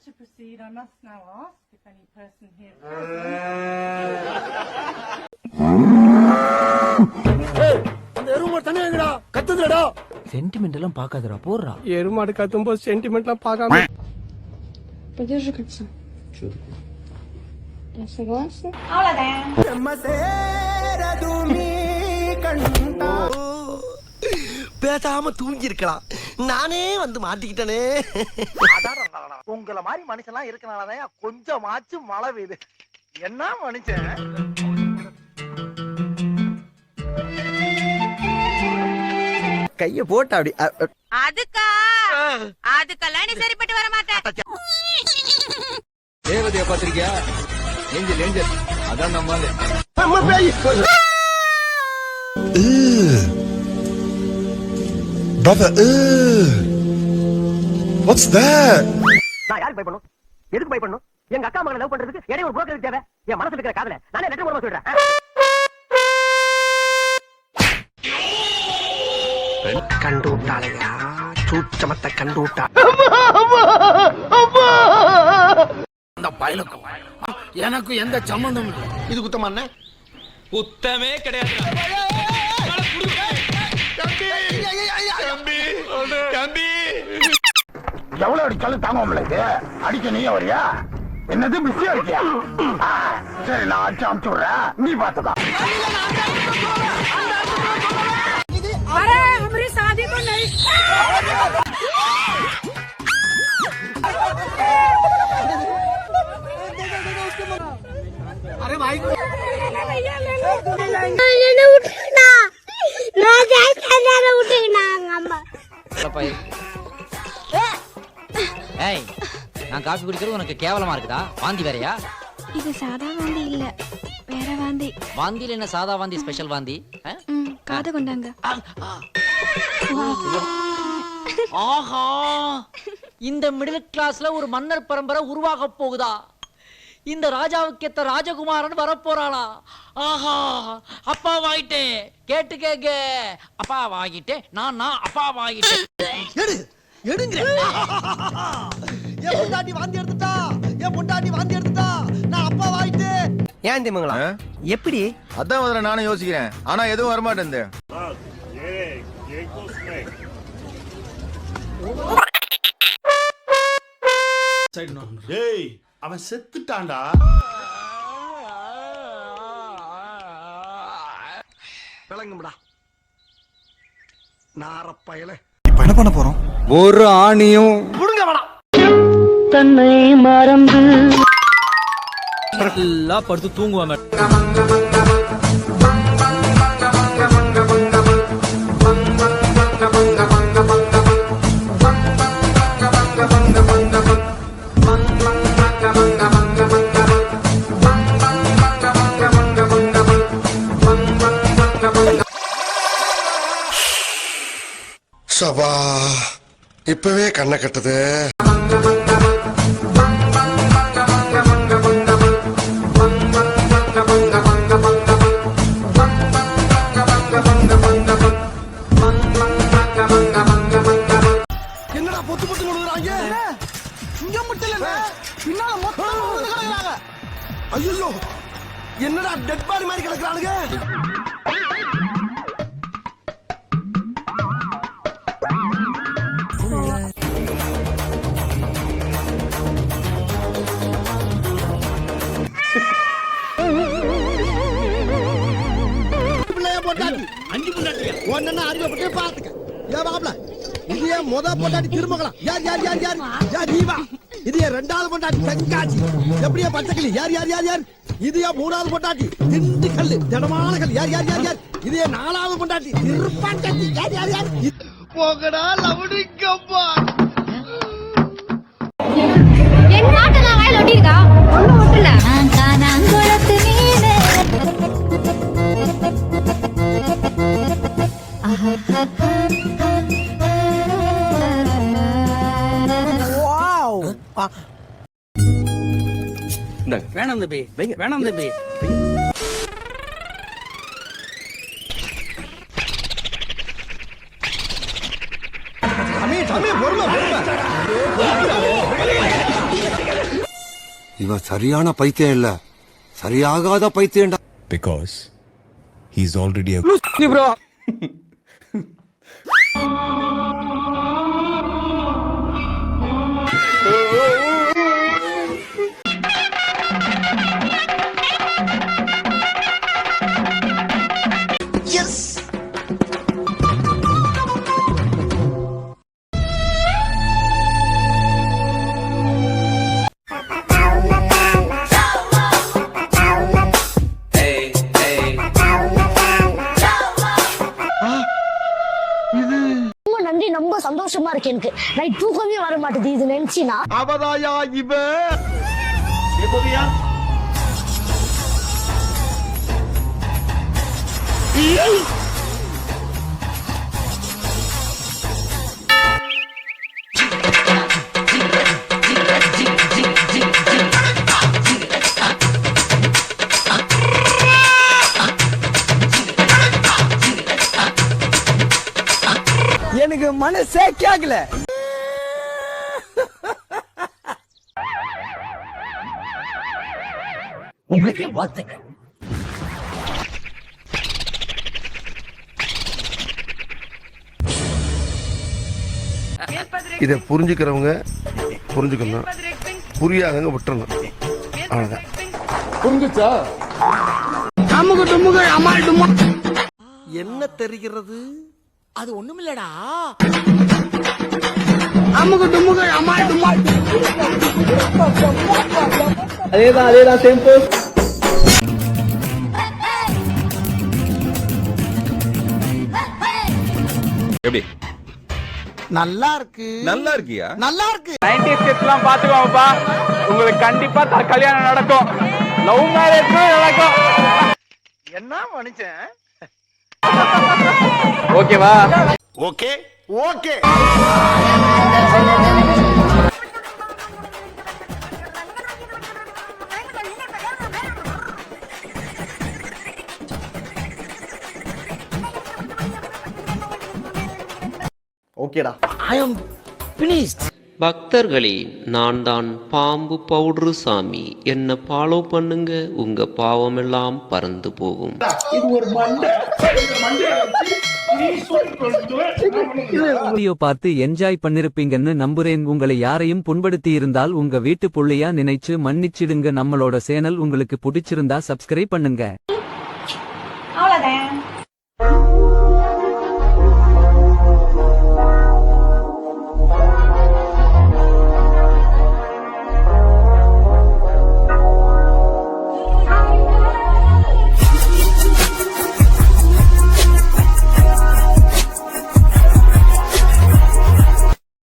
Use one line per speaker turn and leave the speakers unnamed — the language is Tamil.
to proceed, I must now ask if any person here
அந்த எருமாடு தண்ணி வைங்கடா, கத்துதுடா.
சென்டிமெண்ட் எல்லாம் பாக்காதடா, போடுறா.
எருமாடு கத்தும்போது சென்டிமெண்ட்லாம் பார்க்காம.
Подержи кольцо. Я согласна.
பேசாம தூங்கி இருக்கலாம், நானே வந்து மாட்டிக்கிட்டனே.
உங்களை மாதிரி மனுஷன்லாம் இருக்கனாலதான் கொஞ்சமாச்சும் மழை பெய்யுது. என்ன மனுஷன்
கைய போட்ட அப்படி
அதுக்கெல்லாம் நீ சரிப்பட்டு வர மாட்டேன்.
தேவதைய பாத்திருக்கியா? ஏஞ்சல் ஏஞ்சல், அதான் நம்மால.
Brother, what's that?
நான் யாருக்கு பயப்படணும்? எதுக்கு பயப்படணும்? எங்க அக்கா மகளை லவ் பண்றதுக்கு இடையே ஒரு புரோக்கர் தேவை. என் மனசுல இருக்கிற காதல நானே லெட்டர் மூலமா சொல்றேன்.
கண்டு விட்டாளையா, சூச்சமத்தை கண்டு விட்டா.
அந்த பயலுக்கும் எனக்கு எந்த சம்பந்தமும் இல்லை.
இது குத்தமா?
குத்தமே கிடையாது.
எவ்வளவு அடிச்சாலும் தாங்க உங்களுக்கு. அடிக்க நீ வரியா? என்னது பிஸியா இருக்கியா? சரி, நான் அடிச்சு அமுச்சு விடுறேன், நீ பாத்துக்கோ.
ஏய், நான் காபி குடிக்கிறது உனக்கு கேவலமா இருக்குதா? வாந்தி வேறயா?
இது சாதா வாந்தி இல்ல, வேற வாந்தி.
வாந்தியில என்ன சாதா வாந்தி, ஸ்பெஷல் வாந்தி?
காது கொண்டாங்க.
ஆஹா, இந்த மிடில் கிளாஸ்ல ஒரு மன்னர் பரம்பரை உருவாக போகுதா? இந்த ராஜாவுக்கு ஏத்த ராஜகுமாரன் வரப்போறாளா? ஆஹா, அப்பா வாங்கிட்டேன், கேட்டு கேக்க. அப்பா வாங்கிட்டேன், நான் அப்பா வாங்கிட்டேன்.
எடுங்க. என் பொண்டாட்டி வாந்தி எடுத்துட்டா, என் பொண்டாட்டி வாந்தி எடுத்துட்டா, நான் அப்பா வாங்கிட்டு. ஏன் திமுங்களா? எப்படி?
அதான் முதல்ல நானும் யோசிக்கிறேன், ஆனா எதுவும் வரமாட்டேன்.
டேய், அவன் செத்துட்டான்டா.
விளங்கும்டா நாரப்பயல.
இப்ப என்ன பண்ண போறோம்?
ஒரு ஆணியும்
புடுங்க வேணாம்.
தன்னை மறந்து
எல்லாம் படுத்து தூங்குவாங்க.
சபா, இப்பவே கண்ணை கட்டுது.
என்னடா பொத்து பொத்து கொடுக்குறாங்க? இங்க மட்டும் இல்ல, பின்னால மொத்தம் கிடக்குறாங்க. ஐயோ, என்னடா டெட் பாடி மாதிரி கிடக்குறானுங்க. அஞ்சு பொண்டாட்டியா ஒன்னா அறிவப்பட்டு பாத்துக்க. ஏன் பாப்பல, இது ஏன் முத பொண்டாட்டி திருமகளா? யார் யார் யார் யார் யார்? நீவா? இது ஏன் ரெண்டாவது பொண்டாட்டி தென்காசி? எப்படியா பச்சைக்கிளி? யார் யார் யார் யார்? இது ஏன் மூணாவது பொண்டாட்டி திண்டுக்கல் திடமான கல்? யார் யார் யார் யார்? இது ஏன் நாலாவது பொண்டாட்டி திருப்பாட்டி? யார் யார் யார்? போகடா லவுடிக்கப்பா.
என் நாட்டு நான் வாயில ஒட்டிருக்கா, ஒண்ணும் ஒட்டல.
வேணாம் தம்பி, வேணாம் தம்பி.
பொறுமை பொறுமை.
இவன் சரியான பைத்தியம் இல்ல சரியாகாத பைத்தியம்டா.
Because he's already a
bro
ரொம்ப நன்றி, ரொம்ப சந்தோஷமா இருக்கு எனக்கு. நைட் தூக்கமே வர மாட்டேது இது நினைச்சினா.
அவதாயா இவ எனக்கு மனசே கேக்கல.
உங்களுக்கு வாழ்த்துக்கள்.
இத புரிஞ்சுக்கிறவங்க புரிஞ்சுக்கணும், புரியாதவங்க விட்டுறணும். அவ்வளவுதான்.
புரிஞ்சுச்சா? என்ன தெரிகிறது?
அது ஒண்ணுமில்லடா.
அதேதான் சிம்பிள்.
எப்படி
நல்லா இருக்கு.
நல்லா இருக்கியா?
நல்லா இருக்கு.
90s kids எல்லாம் பாத்துக்கோங்கப்பா, உங்களுக்கு கண்டிப்பா கல்யாணம் நடக்கும், லவ் மேரேஜ் நடக்கும்.
என்ன மனுஷன்?
ஓகேவா?
Okay okay.
ஓகேடா.
பக்தர்களே, நான் தான் பாம்பு பவுடரு சாமி. என்ன ஃபாலோ பண்ணுங்க, உங்க பாவமெல்லாம் பறந்து போகும்.
வீடியோ பார்த்து என்ஜாய் பண்ணிருப்பீங்கன்னு நம்புறேன். உங்களை யாரையும் புண்படுத்தி இருந்தால் உங்க வீட்டு புள்ளையா நினைச்சு மன்னிச்சிடுங்க. நம்மளோட சேனல் உங்களுக்கு பிடிச்சிருந்தா சப்ஸ்கிரைப் பண்ணுங்க.
அவ்வளவுதான்.